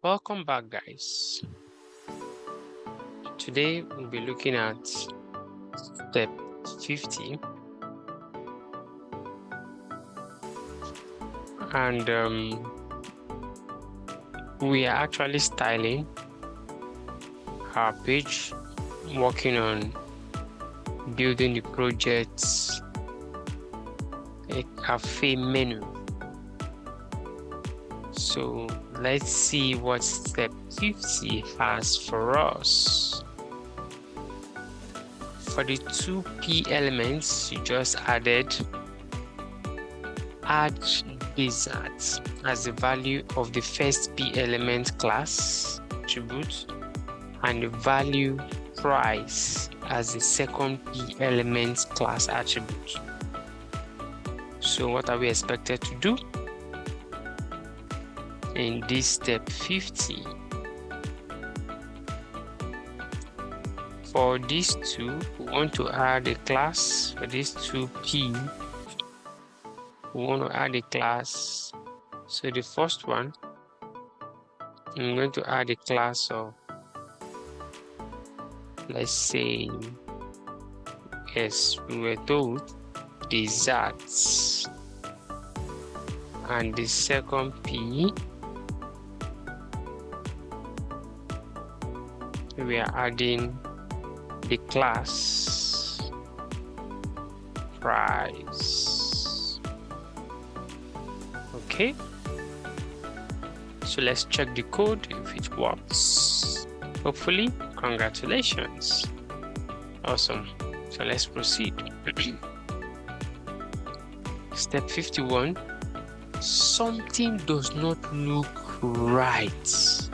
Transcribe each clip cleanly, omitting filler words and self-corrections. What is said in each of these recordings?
Welcome back, guys. Today we'll be looking at step 50 and we are actually styling our page, working on building the project's a cafe menu. So let's see what step 50 has for us. For the two P elements you just added, add dessert as the value of the first P element class attribute and the value price as the second P element class attribute. So what are we expected to do? In this step 50, for these two, we want to add a class. For these two P, we want to add a class. So the first one, I'm going to add a class of, let's say, yes, we were told desserts. And the second P, we are adding the class price. Okay, so let's check the code if it works. Hopefully, congratulations. Awesome. So let's proceed. Step 51. Something does not look right.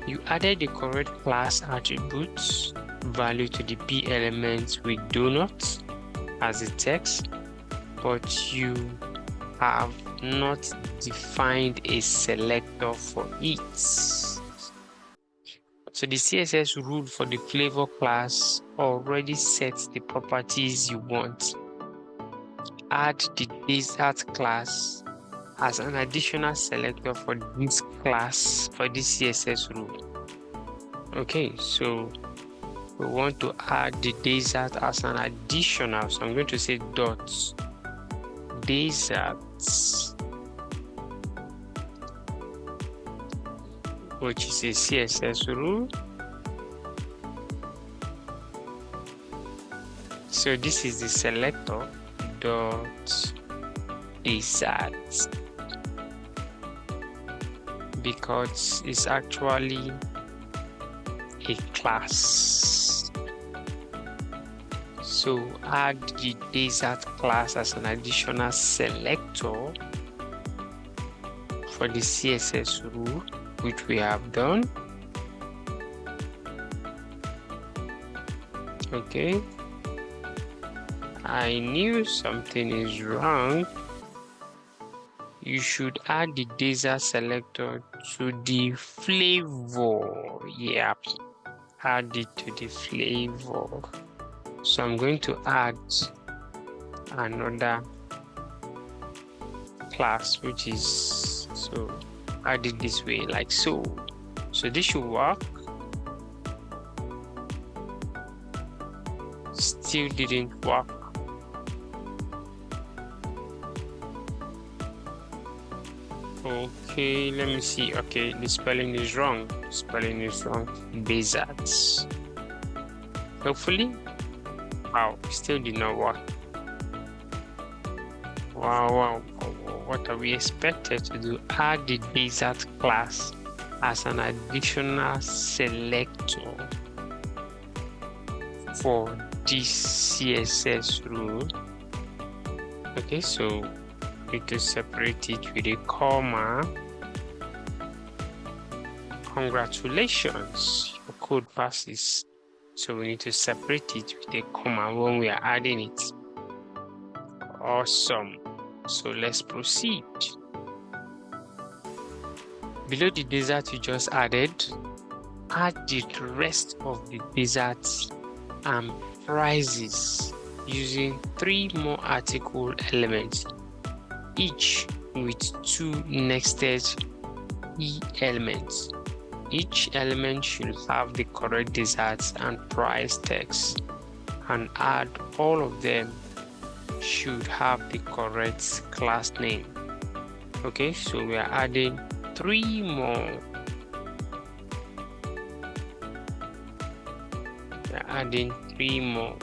You added the correct class attributes value to the P element with donut as a text, but you have not defined a selector for it. So the CSS rule for the flavor class already sets the properties you want. Add the dessert class as an additional selector for this class, for this CSS rule. Okay, so we want to add the dessert as an additional, so I'm going to say dot desserts, which is a CSS rule. So this is the selector dot desserts, because it's actually a class. So add the dessert class as an additional selector for the CSS rule, which we have done. Okay, I knew something is wrong. You should add the dessert selector to the flavor. Yep, add it to the flavor. So I'm going to add another class, which is, so add it this way, like so. So this should work. Still didn't work. Okay, let me see. Okay, the spelling is wrong. Spelling is wrong. Desserts. Hopefully. Wow, still did not work. Wow. What are we expected to do? Add the dessert class as an additional selector for this CSS rule. Okay, so need to separate it with a comma. Congratulations, your code passes. So we need to separate it with a comma when we are adding it. Awesome. So let's proceed. Below the dessert you just added, add the rest of the desserts and prices using 3 more article elements, each with 2 nested key elements. Each element should have the correct desserts and price text, and add all of them should have the correct class name. Okay, so we are adding 3 more. We are adding 3 more.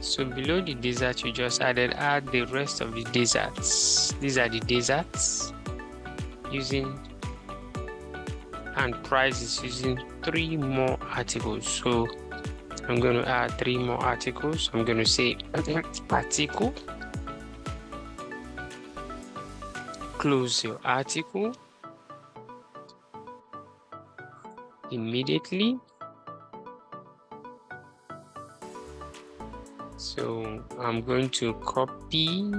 So below the dessert you just add the rest of the desserts. These are the desserts using, and price is using 3 more articles. So I'm going to add 3 more articles. I'm going to say article, close your article immediately. So I'm going to copy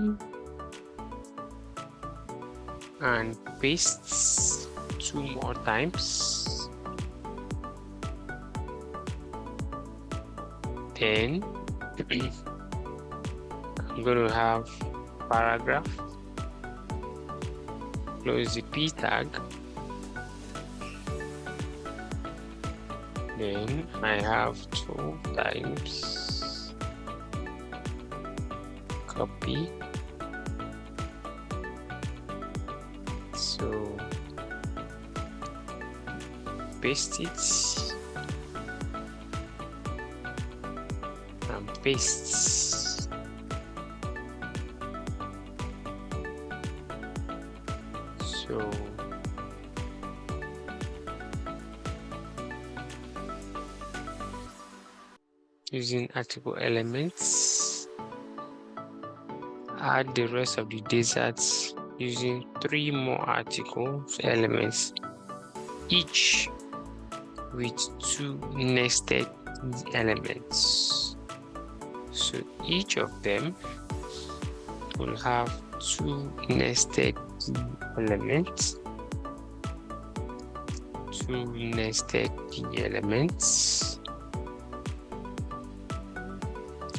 and paste 2 more times. Then I'm going to have paragraph, close the p tag. Then I have 2 times, copy. So paste it and paste. So using article elements, add the rest of the desserts using 3 more article elements, each with 2 nested elements. So each of them will have 2 nested elements, 2 nested elements,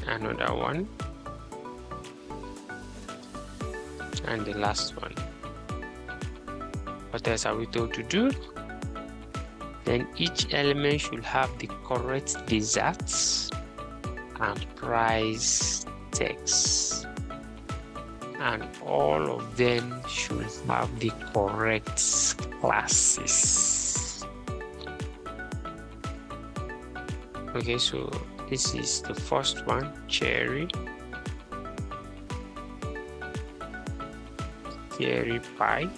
another one, and the last one. What else are we told to do? Then each element should have the correct desserts and price text, and all of them should have the correct classes. Okay, so this is the first one, cherry pie.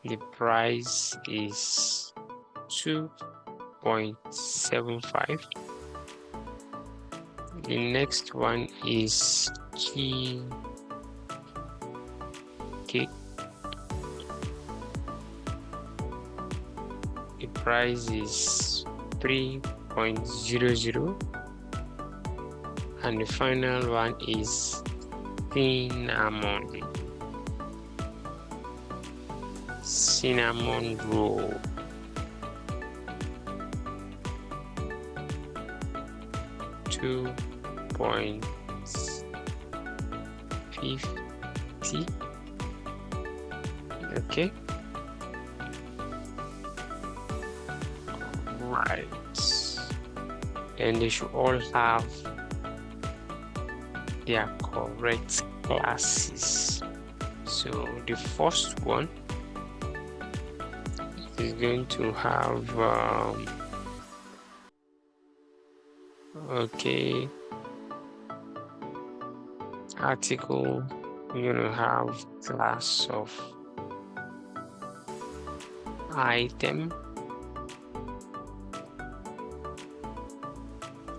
The price is 2.75. The next one is key cake. The price is 3.00, and the final one is cinnamon roll. 2.50. Okay. Right. And they should all have their correct classes. So the first one is going to have okay, article, you're going to have class of item.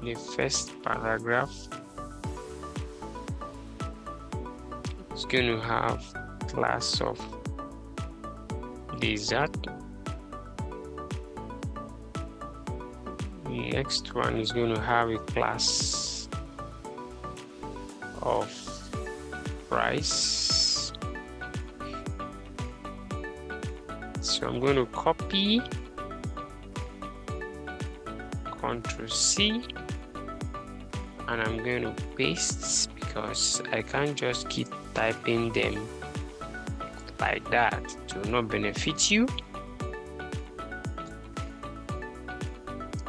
The first paragraph is going to have class of dessert. The next one is going to have a class of price. So I'm going to copy, Ctrl C, and I'm going to paste because I can't just keep typing them like that. It will not benefit you.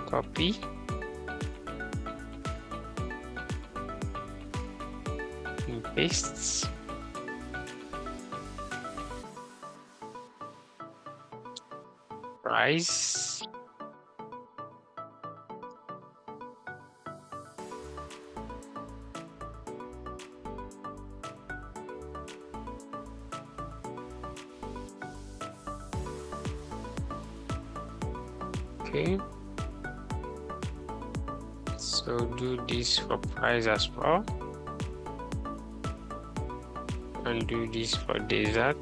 Copy. And paste. Price. Okay. So do this for price as well. And do this for dessert.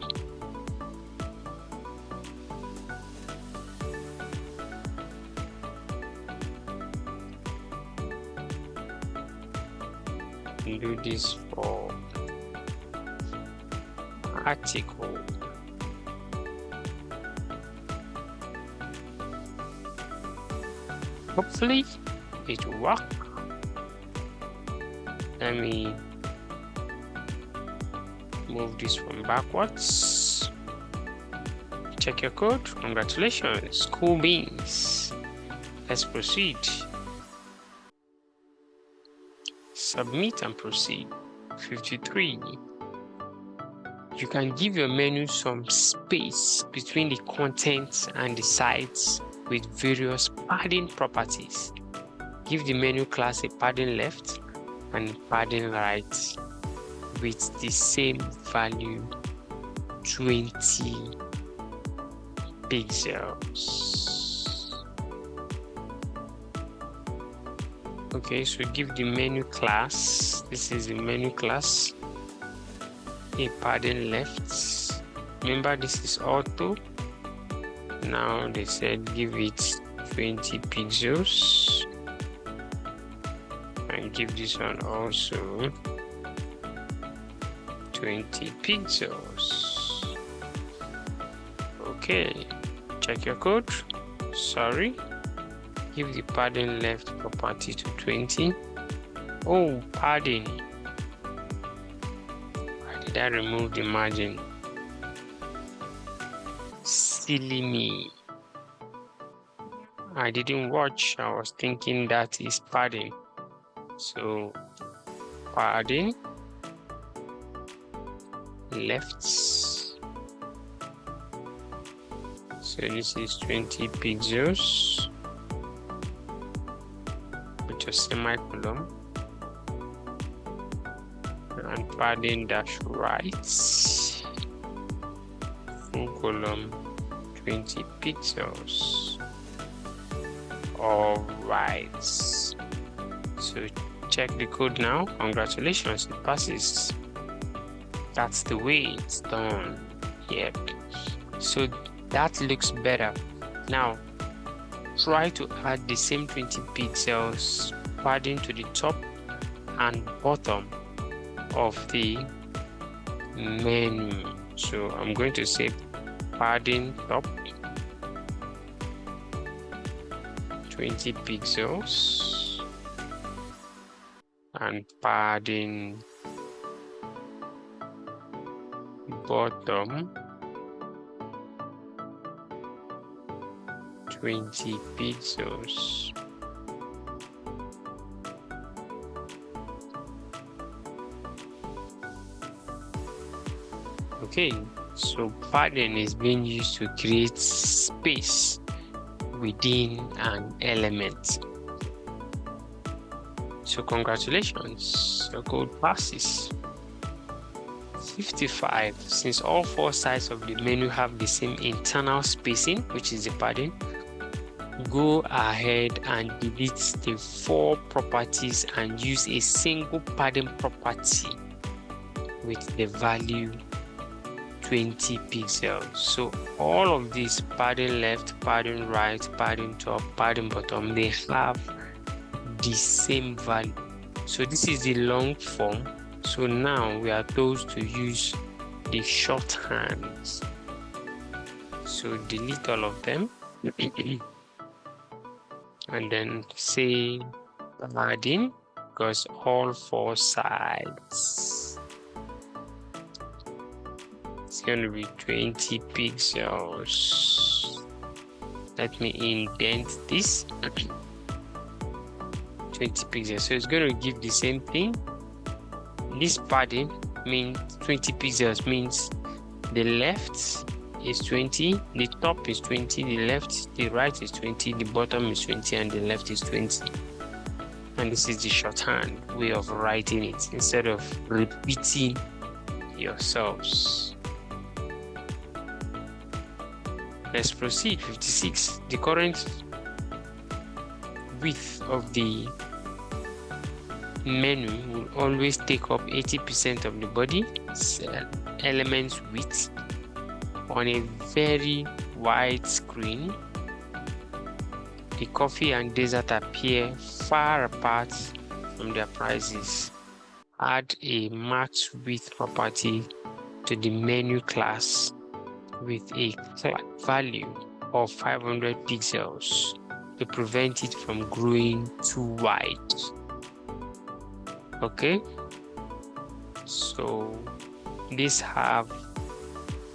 And do this for article. Hopefully it will work. Let me move this one backwards. Check your code. Congratulations, cool beans. Let's proceed. Submit and proceed. 53. You can give your menu some space between the content and the sites with various padding properties. Give the menu class a padding left and padding right with the same value, 20 pixels. Okay, so give the menu class, this is the menu class, a padding left. Remember, this is auto. Now they said give it 20 pixels, and give this one also 20 pixels. Okay, check your code. Sorry, give the padding left property to 20. Oh, padding. Why did I remove the margin? Silly me. I didn't watch. I was thinking that is padding. So padding left. So this is 20 pixels with a semicolon, and padding dash right, full column, 20 pixels. All right. So check the code now. Congratulations, it passes. That's the way it's done. Yep. So that looks better. Now try to add the same 20 pixels padding to the top and bottom of the menu. So I'm going to say padding top 20 pixels and padding bottom 20 pixels. Okay, so padding is being used to create space within an element. So congratulations, your code passes. 55. Since all four sides of the menu have the same internal spacing, which is the padding, go ahead and delete the four properties and use a single padding property with the value 20 pixels. So all of these padding left, padding right, padding top, padding bottom, they have the same value. So this is the long form. So now we are told to use the shorthands. So delete all of them and then say padding, because all four sides It's going to be 20 pixels. Let me indent this. 20 pixels. So it's going to give the same thing. This padding means 20 pixels means the left is 20, the top is 20, the right is 20, the bottom is 20, and the left is 20. And this is the shorthand way of writing it instead of repeating yourselves. Let's proceed. 56. The current width of the menu will always take up 80% of the body elements width on a very wide screen. The coffee and dessert appear far apart from their prices. Add a max width property to the menu class with a value of 500 pixels to prevent it from growing too wide. Okay, so these have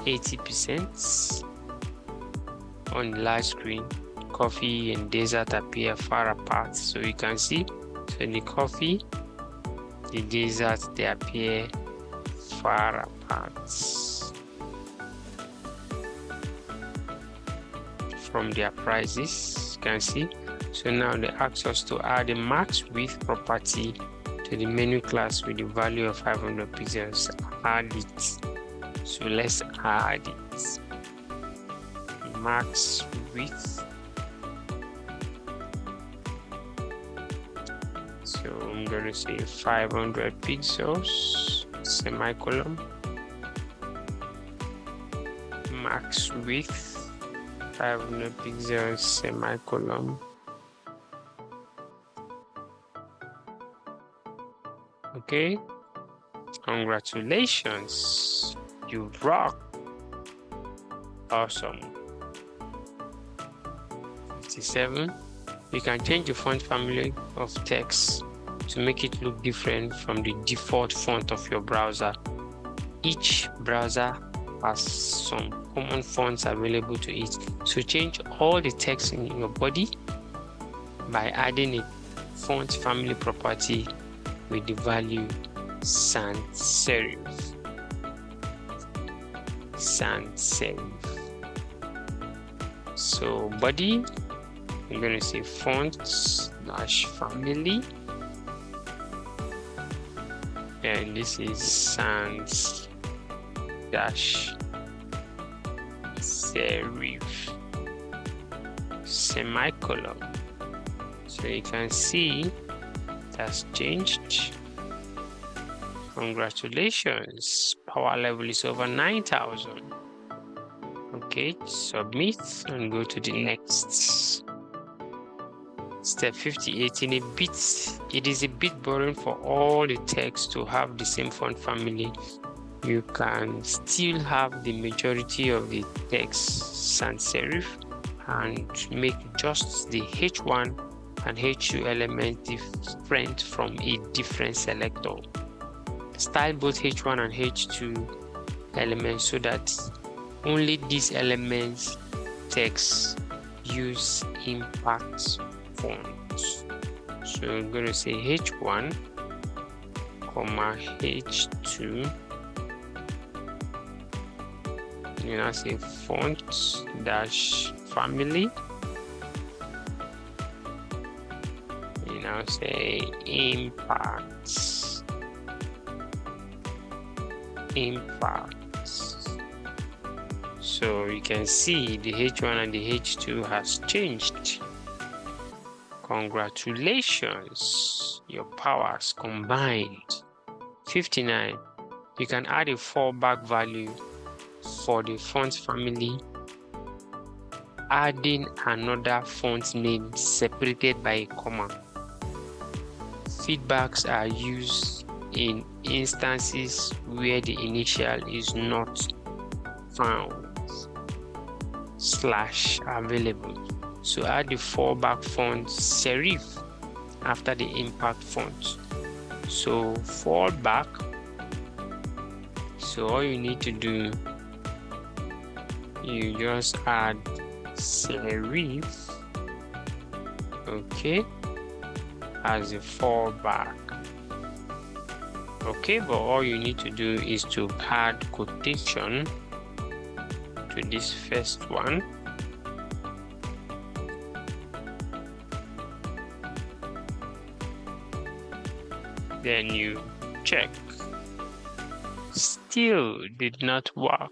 80% on the large screen. Coffee and dessert appear far apart, so you can see. So the coffee, the dessert, they appear far apart from their prices. You can see. So now they ask us to add a max width property to the menu class with the value of 500 pixels. Add it. So let's add it. Max width. So I'm going to say 500 pixels, semicolon. Max width, 500 pixels, semicolon. Okay, congratulations, you rock. Awesome. 57. You can change the font family of text to make it look different from the default font of your browser. Each browser has some common fonts available to it. So change all the text in your body by adding a font family property with the value sans serif. Sans serif. So body, I'm going to say font/family, and this is sans-serif semicolon. So you can see it has changed. Congratulations, power level is over 9,000. Okay, submit and go to the next. Step 58. It is a bit boring for all the text to have the same font family. You can still have the majority of the text sans serif and make just the H1 and H2 element different from a different selector. Style both H1 and H2 elements so that only these elements text use impact font. So I'm going to say H1, H2. You now say font-family. You now say impacts. So you can see the H1 and the H2 has changed. Congratulations, your powers combined. 59. You can add a fallback value for the font family, adding another font name separated by a comma. Feedbacks are used in instances where the initial is not found /available. So add the fallback font serif after the impact font. So fallback. So all you need to do you just add serif, okay, as a fallback. Okay, but all you need to do is to add quotation to this first one. Then you check. Still did not work.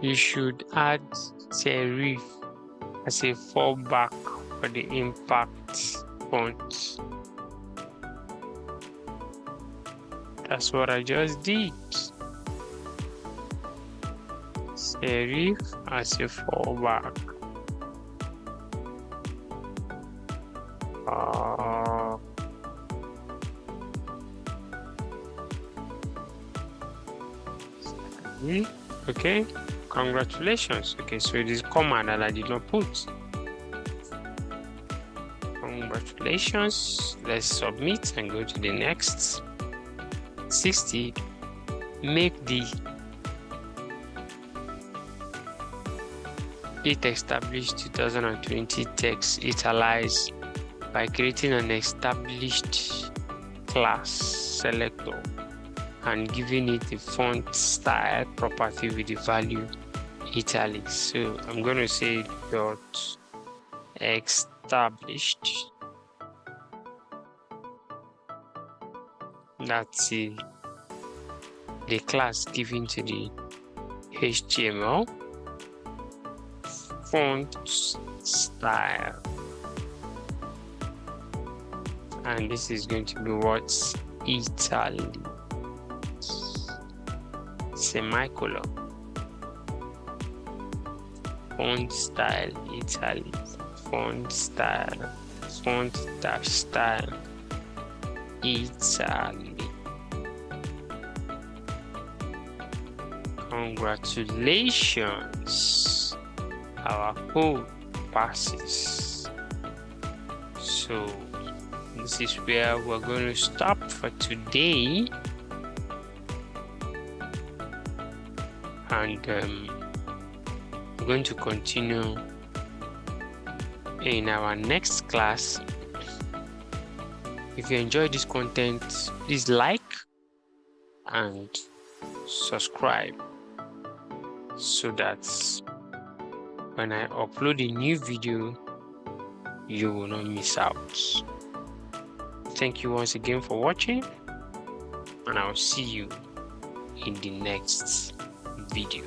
You should add serif as a fallback for the impact font. That's what I just did. Serif as a fallback. Okay, congratulations. Okay, so it is command that I did not put. Congratulations. Let's submit and go to the next. 60. Make the it established 2020 text italize by creating an established class selector and giving it the font style property with the value italics. So I'm going to say dot established. That's the class given to the HTML font style, and this is going to be what's italic, semicolon, font style italic, font style, font dash style italic. Congratulations, our code passes. So this is where we're going to stop for today, and we're going to continue in our next class. If you enjoyed this content, please like and subscribe so that when I upload a new video, you will not miss out. Thank you once again for watching, and I'll see you in the next video.